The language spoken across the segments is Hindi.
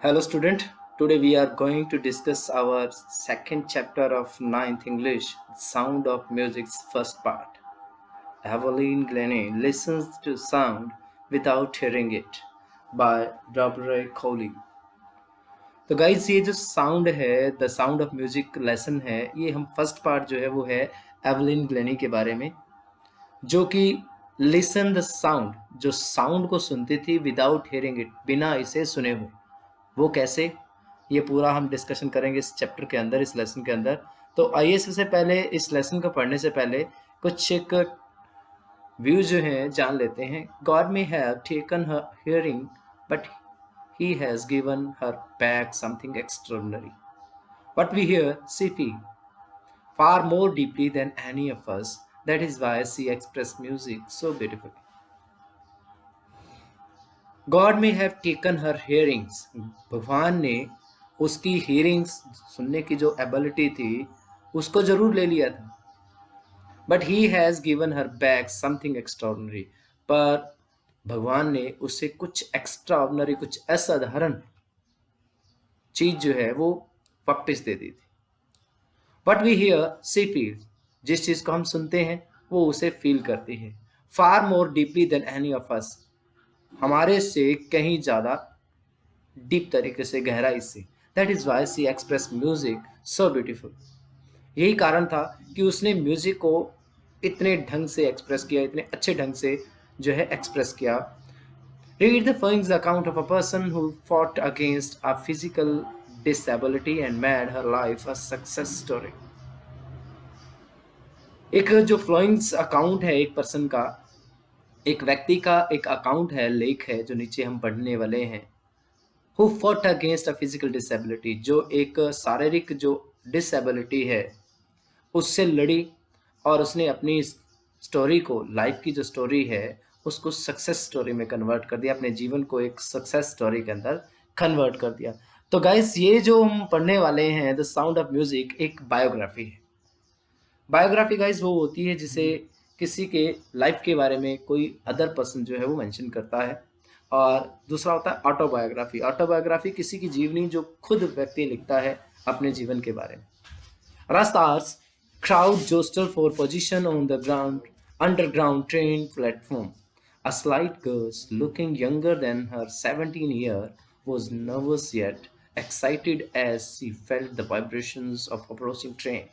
Hello student, today we are going to discuss our second chapter of ninth English, Sound of Music's first part. Evelyn Glennie listens to sound without hearing it by Barbara Coley. तो गाइस ये जो साउंड है the sound of music lesson है, ये हम फर्स्ट पार्ट जो है वो है एवलिन ग्लेनी के बारे में, जो कि लिसन द साउंड, जो साउंड को सुनती थी विदाउट हियरिंग इट, बिना इसे सुने हुए। वो कैसे, ये पूरा हम डिस्कशन करेंगे इस चैप्टर के अंदर, इस लेसन के अंदर। तो आइए सबसे पहले इस लेसन को पढ़ने से पहले कुछ एक व्यूज जो हैं जान लेते हैं। God may have taken her hearing but he has given her back something extraordinary. What we hear, she feels far more deeply than any of us. That is why she expressed music so beautifully. God may have taken her hearings. भगवान ने उसकी hearings, सुनने की जो ability थी, उसको जरूर ले लिया था. But he has given her back something extraordinary. पर भगवान ने उसे कुछ एक्स्ट्रा ऑर्डिनरी, कुछ असाधारण चीज जो है वो वापस दे दी थी। What we hear, she feels. जिस चीज को हम सुनते हैं वो उसे फील करती है। Far more deeply than any of us. हमारे से कहीं ज्यादा डीप तरीके से, गहराई से। That is why she expressed music so beautiful. यही कारण था कि उसने म्यूजिक को इतने ढंग से एक्सप्रेस किया, इतने अच्छे ढंग से जो है एक्सप्रेस किया। Read the following account of a person who fought against a physical disability and made her life a success story. एक जो फ्लोइंग्स अकाउंट है एक पर्सन का, एक व्यक्ति का एक अकाउंट है, लेख है जो नीचे हम पढ़ने वाले हैं। Who fought against a physical disability, जो एक शारीरिक जो डिसेबिलिटी है उससे लड़ी और उसने अपनी स्टोरी को, लाइफ की जो स्टोरी है उसको सक्सेस स्टोरी में कन्वर्ट कर दिया, अपने जीवन को एक सक्सेस स्टोरी के अंदर कन्वर्ट कर दिया। तो गाइस ये जो हम पढ़ने वाले हैं द साउंड ऑफ म्यूजिक, एक बायोग्राफी है। बायोग्राफी गाइस वो होती है जिसे किसी के लाइफ के बारे में कोई अदर पर्सन जो है वो मेंशन करता है, और दूसरा होता है ऑटोबायोग्राफी। ऑटोबायोग्राफी किसी की जीवनी जो खुद व्यक्ति लिखता है अपने जीवन के बारे में। रास्तार्स crowd jostled for position on the underground train platform. A slight girl, looking younger than her 17-year, was nervous yet excited as she felt the vibrations of approaching train.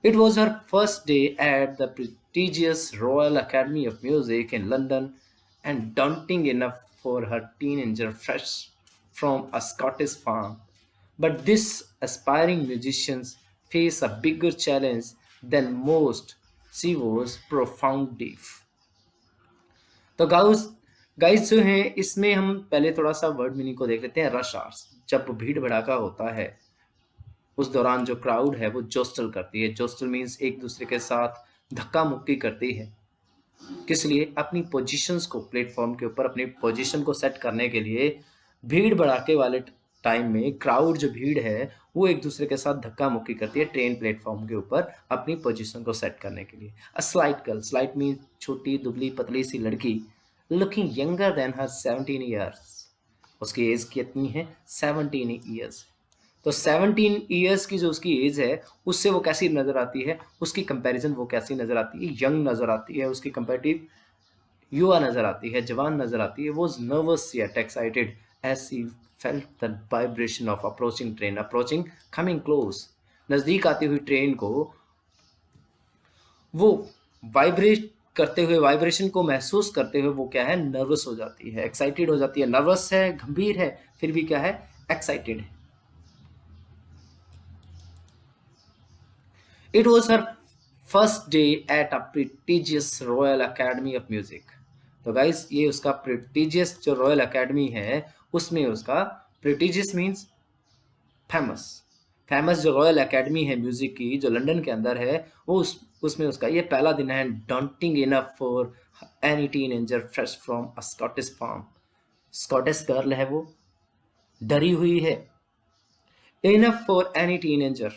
It was her first day at the prestigious Royal Academy of Music in London, and daunting enough for her teenager fresh from a Scottish farm. But this aspiring musicians face a bigger challenge than most. She was profound deaf. तो गाइस जो है इसमें हम पहले थोड़ा सा वर्ड मीनिंग को देख लेते हैं। रश आवर्स, जब भीड़ भड़ाका होता है उस दौरान जो क्राउड है वो जोस्टल करती है। जोस्टल मीन्स एक दूसरे के साथ धक्का मुक्की करती है। किस लिए? अपनी पोजीशंस को, प्लेटफॉर्म के ऊपर अपनी पोजीशन को सेट करने के लिए भीड़ भड़ाके वाले टाइम में क्राउड जो भीड़ है वो एक दूसरे के साथ धक्का मुक्की करती है ट्रेन प्लेटफॉर्म के ऊपर अपनी पोजीशन को सेट करने के लिए। A slight girl, slight mean छोटी दुबली पतली सी लड़की, लुकिंग यंगर देन हर 17 ईयर्स, उसकी एज कितनी है? 17 ईयर्स। तो 17 ईयर्स की जो उसकी एज है उससे वो कैसी नजर आती है, उसकी कंपैरिजन वो कैसी नजर आती है? यंग नजर आती है, उसकी कंपैरेटिव युवा नजर आती है, जवान नजर आती है। वो nervous yet excited as she felt the vibration of approaching train. Approaching, coming close, नजदीक आती हुई ट्रेन को वो वाइब्रेट करते हुए, वाइब्रेशन को महसूस करते हुए वो क्या है? नर्वस हो जाती है, एक्साइटेड हो जाती है। नर्वस है, गंभीर है, फिर भी क्या है? एक्साइटेड है। It was her first day at a prestigious Royal Academy of Music. तो गाइस ये उसका प्रेस्टिजियस जो रॉयल एकेडमी है उसमें उसका, प्रेस्टिजियस मींस फेमस, फेमस जो रॉयल एकेडमी है म्यूजिक की जो लंदन के अंदर है वो उसमें उसका ये पहला दिन है। Daunting enough for any teenager fresh from a Scottish farm, Scottish girl है वो, डरी हुई है। इनफ फॉर एनी टीनेजर,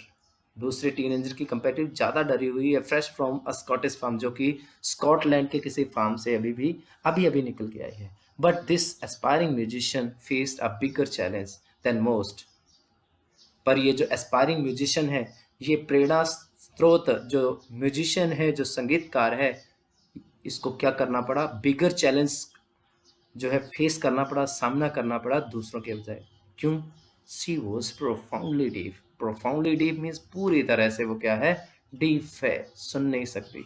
दूसरे टीनेजर की कंपेरेटिव ज़्यादा डरी हुई है। Fresh from a Scottish farm, जो कि स्कॉटलैंड के किसी फार्म से अभी निकल के आई है। But this aspiring musician faced a bigger challenge, than most. पर ये जो एस्पायरिंग म्यूजिशियन है, ये प्रेरणा स्रोत जो म्यूजिशियन है, जो संगीतकार है, इसको क्या करना पड़ा, बिगर चैलेंज जो है फेस करना पड़ा, सामना करना पड़ा दूसरों के बजाय। क्यों? She was profoundly deep. Profoundly deep means पूरी तरह से वो क्या है, डीप है, सुन नहीं सकती।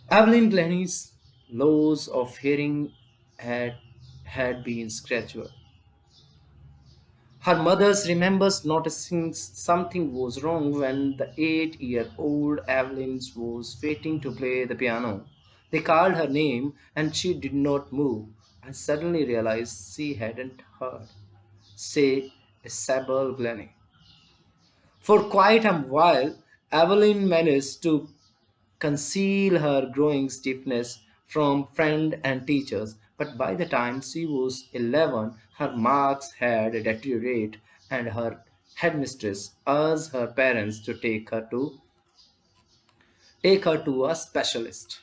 Evelyn Glennie's loss of hearing had been gradual. Her mother remembers noticing something was wrong when the 8-year-old Evelyn was waiting to play the piano. They called her name and she did not move. I suddenly realized she hadn't heard. Say, Isabel Glennie. For quite a while, Evelyn managed to conceal her growing stiffness from friends and teachers, but by the time she was 11, her marks had deteriorated and her headmistress asked her parents to take her to a specialist.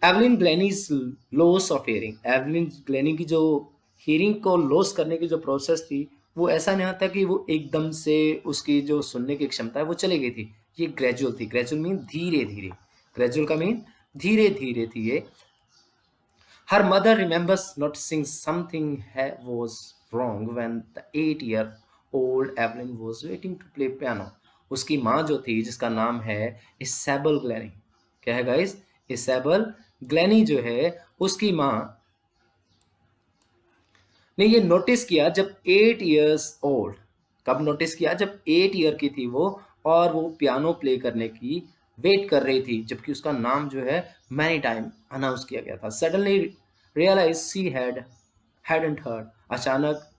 Evelyn Glennie's loss of hearing, Evelyn Glennie की जो हियरिंग को लॉस करने की जो प्रोसेस थी, वो ऐसा नहीं था कि वो एकदम से उसकी जो सुनने की क्षमता है वो चली गई थी। ये ग्रेजुअल थी। ग्रेजुअल मीन धीरे धीरे, ग्रेजुअल का मीन धीरे धीरे थी ये। Her mother remembers noticing something was wrong when the 8-year-old Evelyn was waiting to play piano. उसकी माँ जो थी, जिसका नाम है इसाबेल ग्लेनी, क्या है गाइस, इसाबेल ग्लेनी जो है, उसकी माँ ने ये नोटिस किया जब 8 years old, कब नोटिस किया, जब 8 year की थी वो, और वो पियानो प्ले करने की वेट कर रही थी, जबकि उसका नाम जो है मैनी टाइम अनाउंस किया गया था। Suddenly realise she hadn't heard. अचानक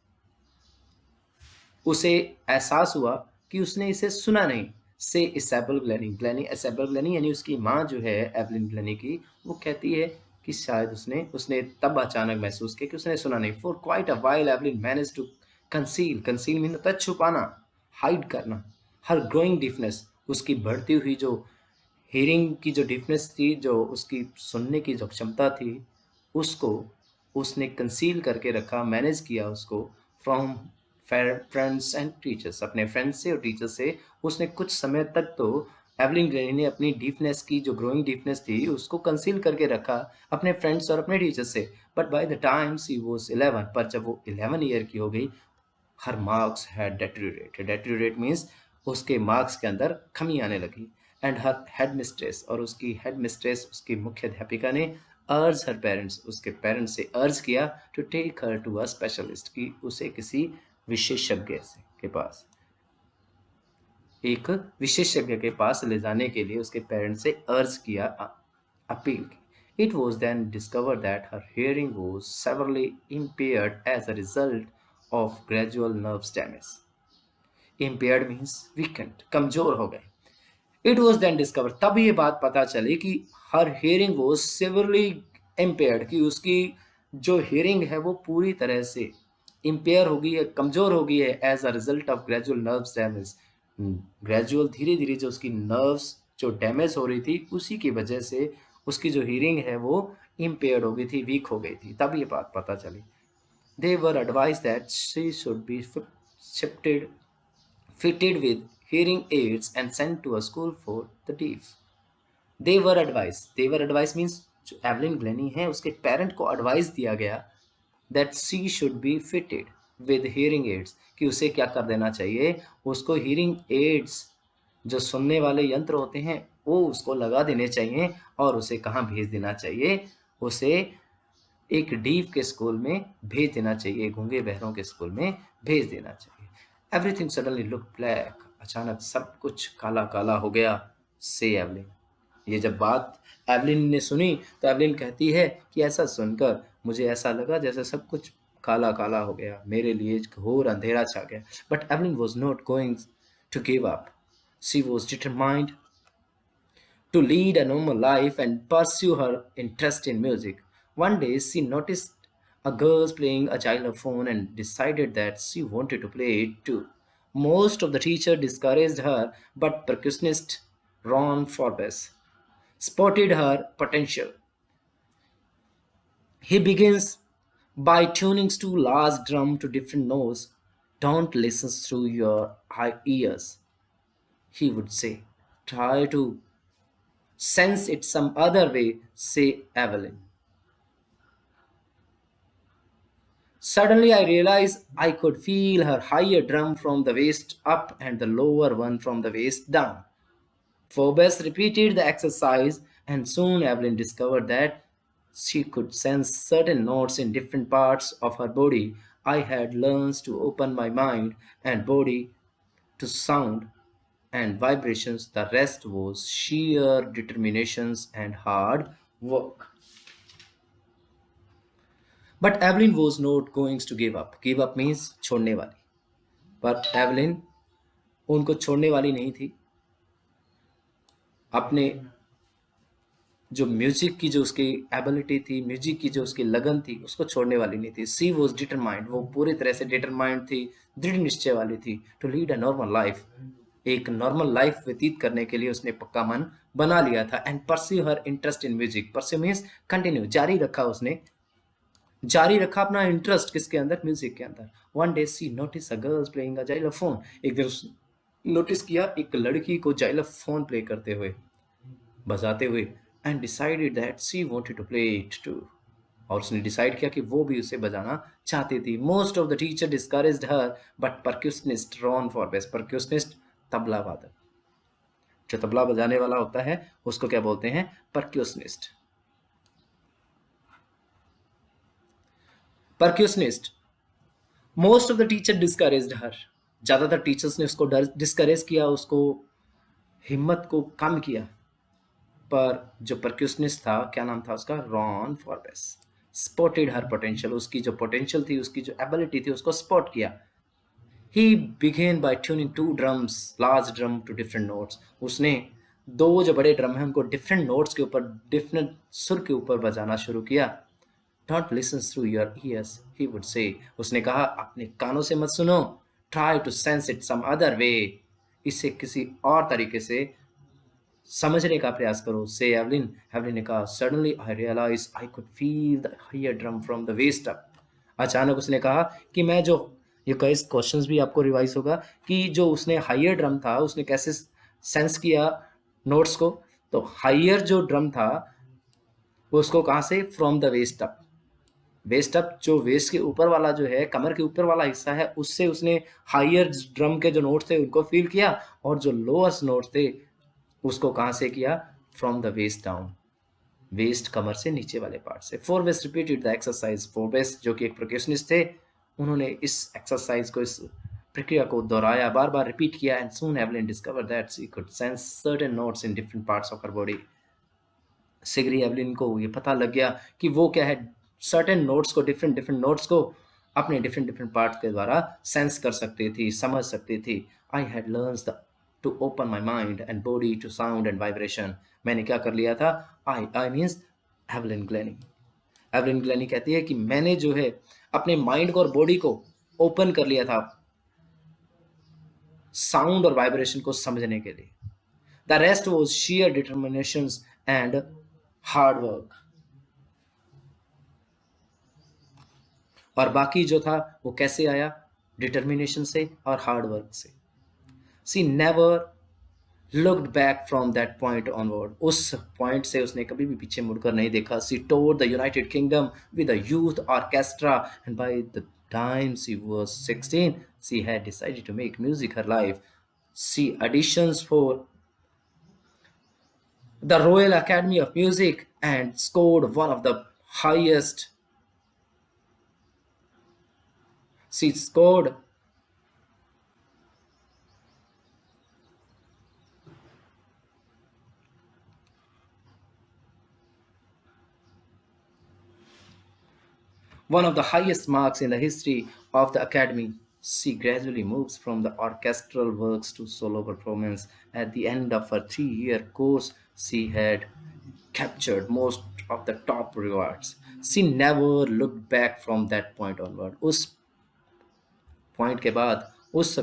उसे एहसास हुआ कि उसने इसे सुना नहीं। Says Isabel Glennie, Glennie Isabel Glennie यानी उसकी माँ जो है एवलिन ग्लेनी की, वो कहती है कि शायद उसने तब अचानक महसूस किया कि उसने सुना नहीं। For quite a while Evelyn manage to conceal mean होता है छुपाना, हाइड करना, हर ग्रोइंग डिफनेस, उसकी बढ़ती हुई जो हियरिंग की जो डिफनेस थी, जो उसकी सुनने की जो क्षमता थी, उसको उसने कंसील करके रखा, मैनेज किया उसको फ्रॉम फ्रेंड्स एंड टीचर्स, अपने फ्रेंड्स से और टीचर्स से। उसने कुछ समय तक तो एवलिन ग्लेनी ने अपनी डीपनेस की जो ग्रोइंग डीपनेस थी उसको कंसील करके रखा अपने फ्रेंड्स और अपने टीचर्स से। But by the time she was 11, पर जब वो 11 ईयर की हो गई, हर मार्क्स हैड डेटेरियोरेटेड। डेटेरियोरेट मीन्स उसके मार्क्स के अंदर कमी आने लगी। एंड हर हेड मिस्ट्रेस, और उसकी हेड मिस्ट्रेस, उसकी मुख्य अध्यापिका ने अर्ज हर पेरेंट्स, उसके पेरेंट्स से अर्ज किया to take her to a specialist, की उसे किसी विशेषज्ञ के पास, एक विशेषज्ञ के पास ले जाने के लिए उसके पेरेंट्स से अर्ज किया, अपील की। It was then discover that her hearing was severely impaired as a result of gradual nerves damage. impaired means weakened, कमजोर हो गए। इट वॉज देन डिस्कवर, तब ये बात पता चली कि हर हियरिंग वॉज सेवरली impaired, कि उसकी जो हियरिंग है वो पूरी तरह से इम्पेयर हो गई है, कमजोर हो गई है, as a result of gradual nerves damage. Gradual धीरे धीरे जो उसकी नर्व्स जो डैमेज हो रही थी, उसी की वजह से उसकी जो हियरिंग है वो इम्पेयर्ड हो गई थी, वीक हो गई थी। तब ये बात पता चली। They were advised that she should be shifted fitted with hearing aids and sent to a school for the deaf. They were advised means जो एवलिन ग्लेनी है उसके पेरेंट को एडवाइस दिया गया that she should be fitted with hearing aids, कि उसे क्या कर देना चाहिए, उसको hearing aids जो सुनने वाले यंत्र होते हैं वो उसको लगा देने चाहिए, और उसे कहाँ भेज देना चाहिए, उसे एक डीफ के स्कूल में भेज देना चाहिए, गूंगे बहरों के स्कूल में भेज देना चाहिए। एवरीथिंग सडनली लुक ब्लैक, अचानक सब कुछ काला काला हो गया। से एवलिन, ये जब बात एवलिन ने सुनी तो एवलिन कहती है कि ऐसा सुनकर मुझे ऐसा लगा जैसे सब कुछ काला काला हो गया, मेरे लिए घोर अंधेरा छा गया। But Evelyn was not going to give up. She was determined to lead a normal life and pursue her interest in music. One day, she noticed a girl playing a xylophone and decided that she wanted to play it too. Most of the teacher discouraged her, but percussionist Ron Forbes spotted her potential. He begins by tuning to large drum to different notes. Don't listen through your ears, he would say. Try to sense it some other way, say Evelyn. Suddenly I realized I could feel her higher drum from the waist up and the lower one from the waist down. Phoebus repeated the exercise, and soon Evelyn discovered that she could sense certain notes in different parts of her body. I had learned to open my mind and body to sound and vibrations. The rest was sheer determinations and hard work. But Evelyn was not going to give up. Give up means छोड़ने वाली. पर एवलिन उनको छोड़ने वाली नहीं थी. अपने जो म्यूजिक की जो उसकी एबिलिटी थी, म्यूजिक की जो उसकी लगन थी, उसको छोड़ने वाली नहीं थी. सी वॉज डिटरमाइंड. वो पूरी तरह से डिटरमाइंड थी, दृढ़ निश्चय वाली थी to lead a normal life. एक नॉर्मल लाइफ व्यतीत करने के लिए उसने पक्का मन बना लिया था. And pursue her interest in music. Pursue means continue, जारी रखा उसने, जारी रखा अपना इंटरेस्ट किसके अंदर, म्यूजिक के अंदर. One day she notice a girls playing a xylophone. एक दिन नोटिस किया एक लड़की को जाइलोफोन प्ले करते हुए, बजाते हुए. And decided that she wanted to play it too. और उसने डिसाइड किया कि वो भी उसे बजाना चाहती थी. Most of the teacher discouraged her, but percussionist Ron Forbes. Percussionist तबला वादक, जो तबला बजाने वाला होता है उसको क्या बोलते हैं, percussionist. Percussionist. Most of the teacher discouraged her. ज्यादातर टीचर्स ने उसको डिस्करेज किया, उसको हिम्मत को कम किया. पर जो परक्यूशनिस्ट था, क्या नाम था उसका, रॉन फॉरबेस, स्पॉटेड हर पोटेंशियल. उसकी जो पोटेंशियल थी, उसकी जो एबिलिटी थी, उसको स्पॉट किया. He began by tuning two drums, large drum to different notes. उसने दो जो बड़े ड्रम हैं उनको डिफरेंट नोट्स के ऊपर, डिफरेंट सुर के ऊपर बजाना शुरू किया. Don't listen through your ears, he would say. उसने कहा अपने कानों से मत सुनो. Try to sense it some other way, इसे किसी और तरीके से समझने का प्रयास करो, से एवलिन. एवलिन ने कहा suddenly I realise I could feel the higher drum from the waist up. अचानक उसने कहा कि मैं जो, ये कई क्वेश्चंस भी आपको रिवाइज होगा कि जो उसने हायर ड्रम था उसने कैसे सेंस किया नोट्स को. तो हायर जो ड्रम था वो उसको कहाँ से, from the waist up. Waist up जो वेस्ट के ऊपर वाला जो है, कमर के ऊपर वाला हिस्सा है, उससे उसने हायर ड्रम के जो नोट थे उनको फील किया. और जो लोअर्स नोट थे उसको कहाँ से किया, from the waist down. Waist कमर से नीचे वाले पार्ट से. Forbes repeated the exercise. Forbes जो कि एक प्रोकेशनिस्ट थे, उन्होंने इस एक्सरसाइज को, इस प्रक्रिया को दोहराया, बार बार रिपीट किया. And soon Evelyn discover that she could sense certain notes in different parts of her body. शीघ्र ही एवलिन को ये पता लग गया कि वो क्या है, सर्टेन नोट्स को, डिफरेंट डिफरेंट नोट्स को अपने डिफरेंट डिफरेंट पार्ट के द्वारा सेंस कर सकती थी, समझ सकती थी. I had learned to open my mind and body to sound and vibration. मैंने क्या कर लिया था, I means Evelyn Glennie. Evelyn Glennie कहती है कि मैंने जो है अपने माइंड को और बॉडी को ओपन कर लिया था साउंड और वाइब्रेशन को समझने के लिए. The rest was share determination and hard work. और बाकी जो था वो कैसे आया, डिटर्मिनेशन से और हार्ड वर्क से. She never looked back from that point onward. उस पॉइंट से उसने कभी भी पीछे मुड़कर नहीं देखा. She toured the United Kingdom with a youth orchestra and by the time she was 16 she had decided to make music her life. She auditions for the Royal Academy of Music and scored one of the highest. She scored one of the highest marks in the history of the Academy. She gradually moves from the orchestral works to solo performance. At the end of her 3-year course, she had captured most of the top rewards. She never looked back from that point onward. उस पॉइंट के बाद, उस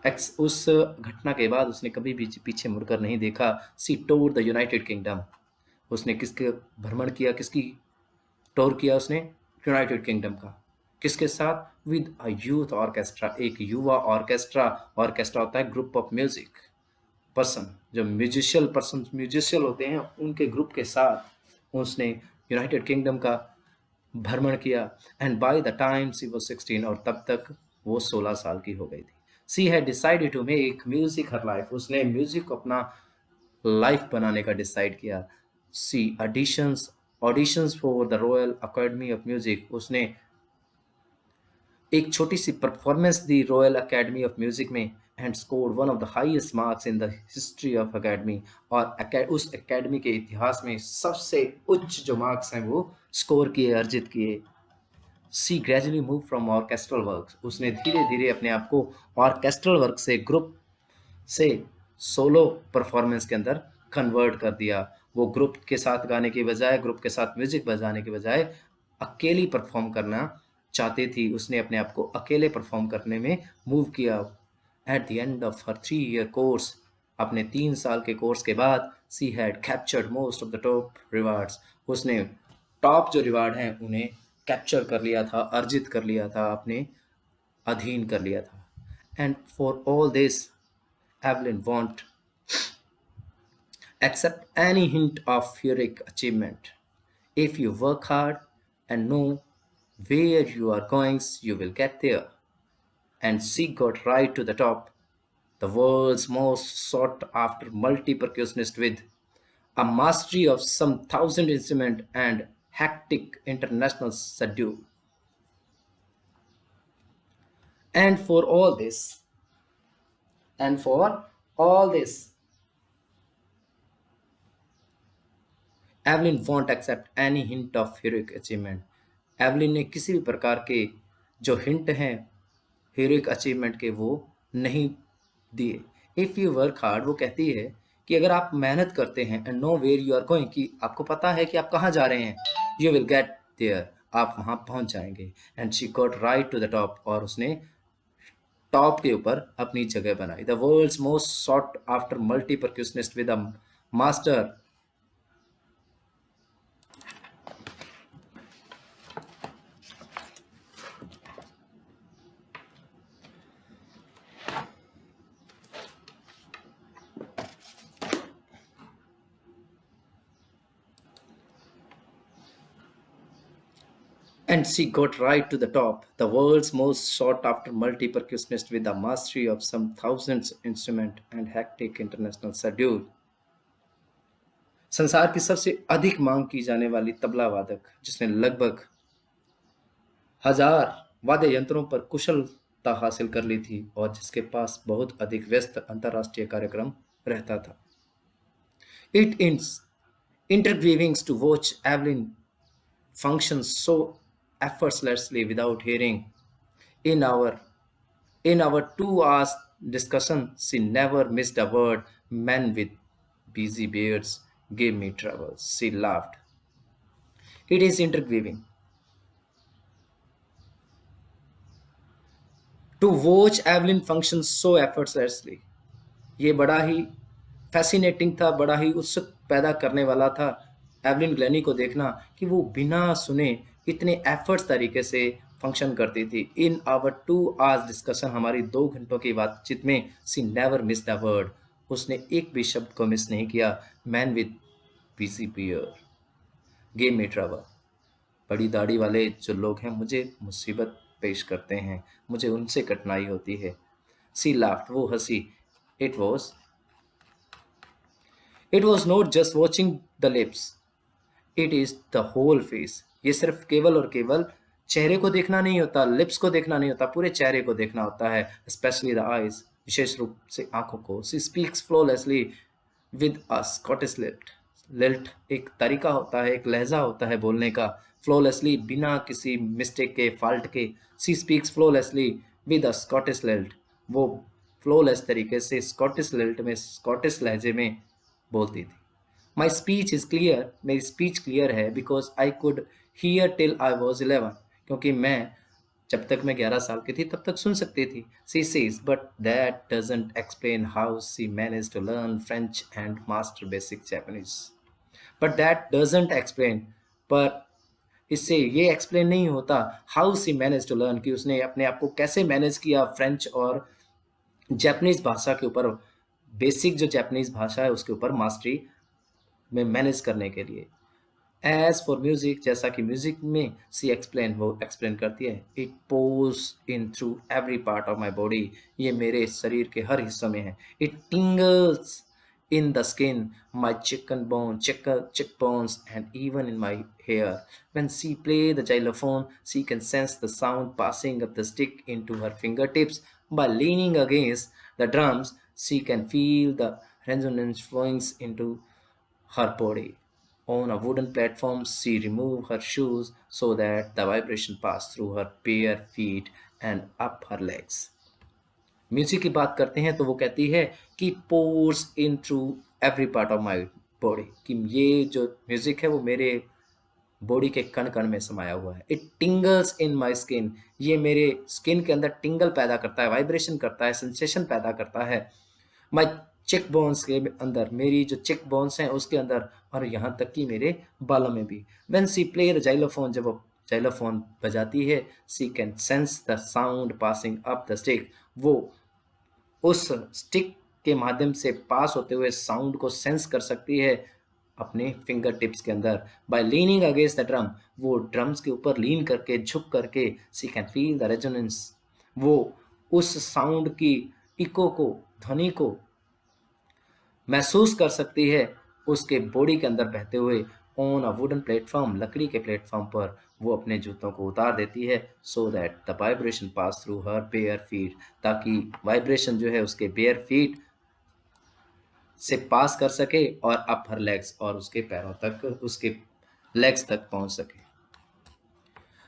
घटना के बाद उसने कभी भी पीछे मुड़कर नहीं देखा. सी टूर द यूनाइटेड किंगडम. उसने किसके भ्रमण किया, किसकी टूर किया उसने, यूनाइटेड किंगडम का। किसके साथ? विद अ यूथ ऑर्केस्ट्रा, एक युवा ऑर्केस्ट्रा। ऑर्केस्ट्रा होता है ग्रुप ऑफ म्यूजिक पर्सन, जो म्यूजिशियल होते हैं उनके ग्रुप के साथ उसने यूनाइटेड किंगडम का भ्रमण किया। And by the time she was 16, और तब तक वो 16 साल की हो गई थी। She had decided to make music her life, उसने म्यूजिक को अपना लाइफ बनाने का डिसाइड किया। She auditions for the Royal Academy of Music, उसने एक छोटी सी परफॉर्मेंस दी रॉयल एकेडमी ऑफ म्यूजिक में। And scored one of the highest marks in the history of academy, और उस एकेडमी के इतिहास में सबसे उच्च जो मार्क्स हैं वो स्कोर किए, अर्जित किए। She gradually move from orchestral work, उसने धीरे धीरे अपने आप को ऑर्केस्ट्रल वर्क से ग्रुप से सोलो परफॉर्मेंस के अंदर कन्वर्ट कर दिया। वो ग्रुप के साथ गाने के बजाय, ग्रुप के साथ म्यूजिक बजाने के बजाय अकेली परफॉर्म करना चाहती थी। उसने अपने आप को अकेले परफॉर्म करने में मूव किया। At the end of her 3 year course, अपने 3 साल के कोर्स के बाद, she had captured most of the top rewards, उसने टॉप जो रिवार्ड हैं उन्हें कैप्चर कर लिया था, अर्जित कर लिया था, अपने अधीन कर लिया था। And for all this Evelyn want accept any hint of heroic achievement. If you work hard and know where you are going, you will get there. And she got right to the top, the world's most sought after multi percussionist with a mastery of some thousand instruments and hectic international schedule. And for all this, and for all this, Evelyn won't accept any hint of heroic achievement, Evelyn ने किसी भी प्रकार के जो हिंट हैं हीरोइक अचीवमेंट के वो नहीं दिए। इफ़ यू वर्क हार्ड, वो कहती है कि अगर आप मेहनत करते हैं, and know where you are going, कि आपको पता है कि आप कहाँ जा रहे हैं, यू विल गेट देयर, आप वहाँ पहुँच जाएंगे। And she got right to the top, और उसने टॉप के ऊपर अपनी जगह बनाई। The world's most sought after multi percussionist with a master. And she got right to the top, the world's most sought after multi percussionist with a mastery of some thousands instruments and hectic international schedule. संसार की सबसे अधिक मांग की जाने वाली तबला वादक, जिसने लगभग 1000 वाद्य यंत्रों पर कुशलता हासिल कर ली थी, और जिसके पास बहुत अधिक व्यस्त अंतर्राष्ट्रीय कार्यक्रम रहता था। It is interviewing to watch Evelyn function so effortlessly without hearing. In our in our 2 hours discussion, she never missed a word. Men with busy beards gave me trouble. She laughed. It is interviewing. To watch Evelyn function so effortlessly, ये बड़ा ही फैसिनेटिंग था, बड़ा ही उत्सुक पैदा करने वाला था एवलिन ग्लैनी को देखना कि वो बिना सुने इतने एफर्ट्स तरीके से फंक्शन करती थी। इन आवर 2 hours डिस्कशन, हमारी 2 घंटों की बातचीत में, she never miss the word, उसने एक भी शब्द को मिस नहीं किया। Man with bushy beard gave me trouble, बड़ी दाढ़ी वाले जो लोग हैं मुझे मुसीबत पेश करते हैं, मुझे उनसे कठिनाई होती है। सी लाफ्ड, वो हंसी। It was not just watching the lips, it is the whole face. ये सिर्फ केवल और केवल चेहरे को देखना नहीं होता, लिप्स को देखना नहीं होता, पूरे चेहरे को देखना होता है। स्पेशली द आईज, विशेष रूप से आंखों को। She speaks flawlessly with a Scottish lilt, lilt एक तरीका होता है, एक लहजा होता है बोलने का। फ्लोलेसली, बिना किसी मिस्टेक के, फॉल्ट के। She speaks flawlessly with a Scottish lilt, वो फ्लोलेस तरीके से स्कॉटिश लिल्ट में, स्कॉटिश लहजे में बोलती थी। माई स्पीच इज़ क्लियर, मेरी स्पीच क्लियर है, because I could hear till I was 11, क्योंकि मैं जब तक मैं 11 साल की थी तब तक सुन सकती थी। She says, but that doesn't explain how she manage to learn French and master basic Japanese. But that doesn't explain, पर इससे ये एक्सप्लेन नहीं होता how she manage to learn, कि उसने अपने आप को कैसे मैनेज किया फ्रेंच और जैपनीज़ भाषा के ऊपर, बेसिक जो जैपनीज़ भाषा है उसके ऊपर मास्टरी में मैनेज करने के लिए। एज़ फॉर म्यूज़िक, जैसा कि म्यूज़िक में सी एक्सप्लेन, वो एक्सप्लेन करती है, it pours in through every part of my body, ये मेरे शरीर के हर हिस्सों में है। It tingles in the skin, my cheek bones and even in my hair. When she play the xylophone, she can sense the sound passing up the stick into her fingertips. By leaning against the drums, she can feel the resonance flowing into her body. On a wooden platform, she removed her shoes so that the vibration passed through her bare feet and up her legs. Music की बात करते हैं तो वो कहती है कि pores in through every part of my body, कि ये जो म्यूजिक है वो मेरे बॉडी के कण कण में समाया हुआ है। It tingles in my skin, ये मेरे स्किन के अंदर टिंगल पैदा करता है, वाइब्रेशन करता है, सेंसेशन पैदा करता है। माई चेक बोन्स के अंदर, मेरी जो चेक बोन्स हैं उसके अंदर, और यहाँ तक कि मेरे बालों में भी। When she play the xylophone, जब वो xylophone बजाती है, she can sense the sound passing up the stick, वो उस स्टिक के माध्यम से पास होते हुए साउंड को सेंस कर सकती है अपने फिंगर टिप्स के अंदर। By leaning against the drum, वो ड्रम्स के ऊपर लीन करके, झुक करके, she can feel the resonance, वो उस साउंड की इको को, ध्वनि को महसूस कर सकती है उसके बॉडी के अंदर बहते हुए। ऑन अ वुडन प्लेटफॉर्म, लकड़ी के प्लेटफॉर्म पर वो अपने जूतों को उतार देती है, so that the vibration pass through her bare feet, ताकि वाइब्रेशन जो है उसके बेयर फीट से पास कर सके और अप हर लेग्स, और उसके पैरों तक, उसके लेग्स तक पहुंच सके।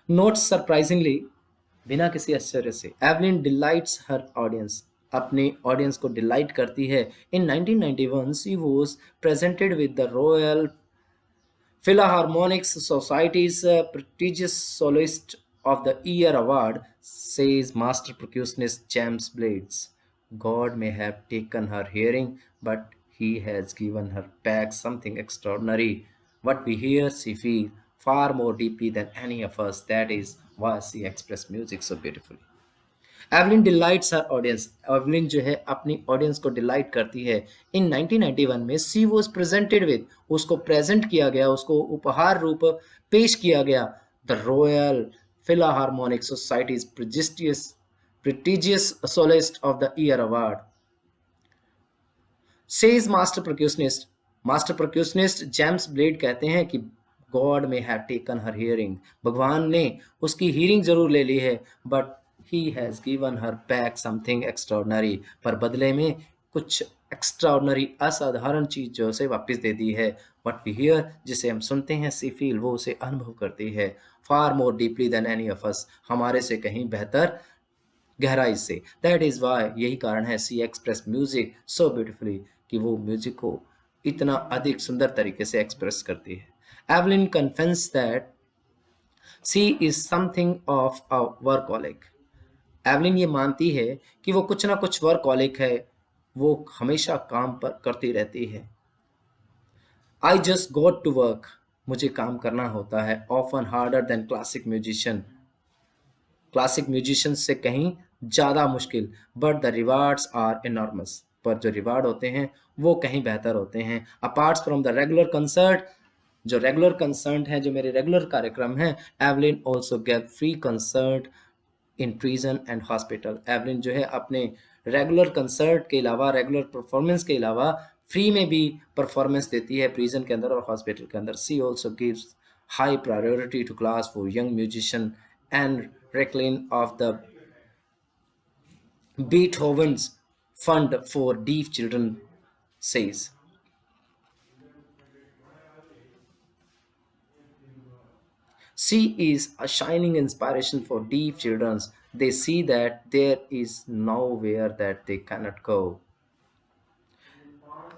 नोट सरप्राइजिंगली, बिना किसी आश्चर्य से, एवलिन डिलाइट्स हर ऑडियंस, अपने ऑडियंस को डिलाइट करती है। In 1991 she was presented with the royal Philharmonic Society's prestigious Soloist of the Year award, says master percussionist James Blades. God may have taken her hearing, but he has given her back something extraordinary. What we hear, she feels far more deeply than any of us. That is why she expresses music so beautifully. Evelyn delights her audience, Evelyn जो है अपनी ऑडियंस को डिलाइट करती है। इन 1991 में सी वॉज प्रेजेंटेड विद, उसको प्रेजेंट किया गया, उसको उपहार रूप पेश किया गया, the Royal Philharmonic Society's prestigious soloist of the year award. Says master percussionist James Blade कहते हैं कि गॉड में हैव टेकन हर हियरिंग, भगवान ने उसकी हियरिंग जरूर ले ली है, but he has given her back something extraordinary, पर बदले में कुछ एक्स्ट्राऑर्डिनरी, असाधारण चीज जो उसे वापस दे दी है। What we hear, जिसे हम सुनते हैं, she feel, वो उसे अनुभव करती है, far more deeply than any of us, हमारे से कहीं बेहतर गहराई से। That is why, यही कारण है, she express music so beautifully, कि वो म्यूजिक को इतना अधिक सुंदर तरीके से एक्सप्रेस करती है। Evelyn confessed that she is something of a workaholic, Evelyn ये मानती है कि वो कुछ ना कुछ वर्कहॉलिक है, वो हमेशा काम पर करती रहती है। I just got to work, मुझे काम करना होता है, often harder than classic musician से कहीं ज़्यादा मुश्किल, but the rewards are enormous, पर जो रिवार्ड होते हैं वो कहीं बेहतर होते हैं। Apart from the regular concert, जो रेगुलर कंसर्ट है, जो मेरे रेगुलर कार्यक्रम हैं, Evelyn also gave free concert in prison and hospital. Evelyn जो है अपने रेगुलर कंसर्ट के अलावा, रेगुलर परफॉर्मेंस के अलावा फ्री में भी परफॉर्मेंस देती है प्रिजन के अंदर और हॉस्पिटल के अंदर। She also gives high priority to class for young musician and Rachlin of the Beethoven's fund for deaf children, says. She is a shining inspiration for deaf children. They see that there is nowhere that they cannot go.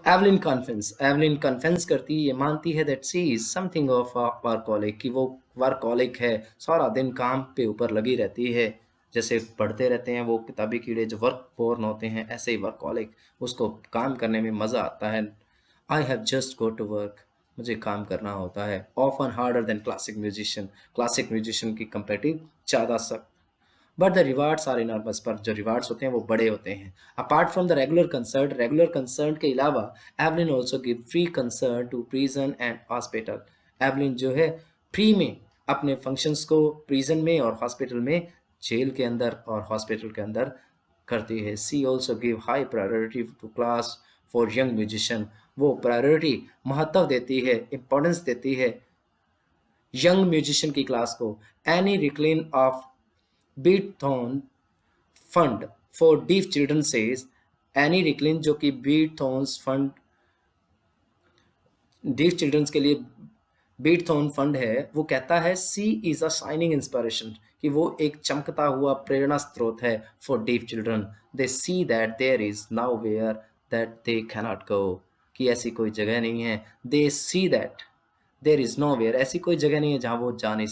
Evelyn confess करती है, ये मानती है that she is something of a workaholic, कि वो वर्कहॉलिक है, सारा दिन काम पे ऊपर लगी रहती है। जैसे पढ़ते रहते हैं वो किताबी कीड़े जो वर्क बोर्न होते हैं, ऐसे ही वर्कहॉलिक, उसको काम करने में मज़ा आता है। I have just go to work, मुझे काम करना होता है। Often harder than classic musician की कंपेटिव ज़्यादा सख्त। But the rewards are enormous, पर जो रिवार्ड्स होते हैं वो बड़े होते हैं। Apart from the regular concert के अलावा Evelyn also give free concert to prison and hospital. Evelyn जो है फ्री में अपने फंक्शंस को प्रिजन में और हॉस्पिटल में, जेल के अंदर और हॉस्पिटल के अंदर करती है। She also give high priority to class for young musician. वो प्रायोरिटी महत्व देती है, इंपॉर्टेंस देती है यंग म्यूजिशियन की क्लास को। Annie Rachlin of Beethoven fund for deaf children says, Annie Rachlin जो कि बीटथॉन्स फंड डीफ चिल्ड्रंस के लिए बीटथॉन फंड है, वो कहता है she is a shining inspiration, कि वो एक चमकता हुआ प्रेरणा स्रोत है for deaf children. They see that there is nowhere that they cannot go, कि ऐसी कोई जगह नहीं है। They see that there is nowhere, ऐसी कोई जगह नहीं है जहां वो जा नहीं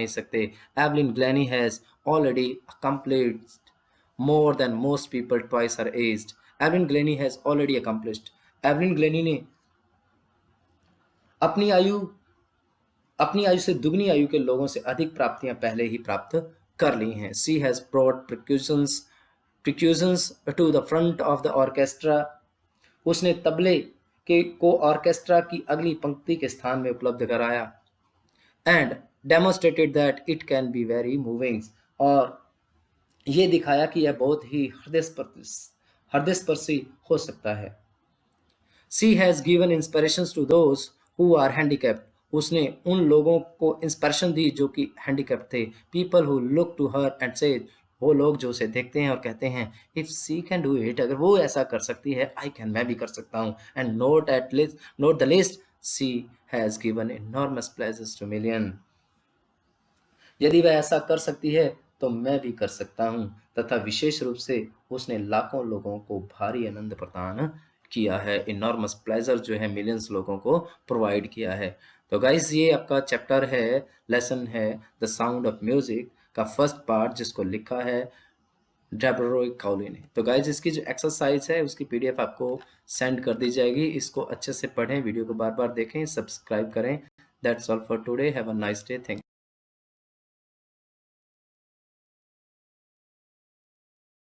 सकते। Evelyn Glennie has already accomplished more than most people twice her age. Evelyn Glennie has already accomplished, Evelyn Glennie ने अपनी आयु अपनी आयु से दुगनी आयु के लोगों से अधिक प्राप्तियां पहले ही प्राप्त कर ली हैं। She has brought percussions to the front of the orchestra, उसने तबले के को ऑर्केस्ट्रा की अगली पंक्ति के स्थान में उपलब्ध कराया। And demonstrated that it can be very moving, और ये दिखाया कि यह बहुत ही हृदयस्पर्शी हो सकता है। She has given inspirations to those who are handicapped, उसने उन लोगों को इंस्पिरेशन दी जो कि हैंडीकैप थे। People who look to her and से, वो लोग जो उसे देखते हैं और कहते हैं if she can do it, अगर वो ऐसा कर सकती है आई कैन, मैं भी कर सकता हूँ। And note the list, she has given enormous pleasures to million, यदि वह ऐसा कर सकती है तो मैं भी कर सकता हूँ, तथा विशेष रूप से उसने लाखों लोगों को भारी आनंद प्रदान किया है। इनॉर्मस प्लेजर जो है मिलियंस लोगों को प्रोवाइड किया है। तो गाइस ये आपका चैप्टर है, लेसन है द साउंड ऑफ म्यूजिक का फर्स्ट पार्ट, जिसको लिखा है डेब्रोय काउली ने। तो गाइस इसकी जो एक्सरसाइज है उसकी पीडीएफ आपको सेंड कर दी जाएगी। इसको अच्छे से पढ़ें, वीडियो को बार बार देखें, सब्सक्राइब करें। That's all for today, have a nice day, thank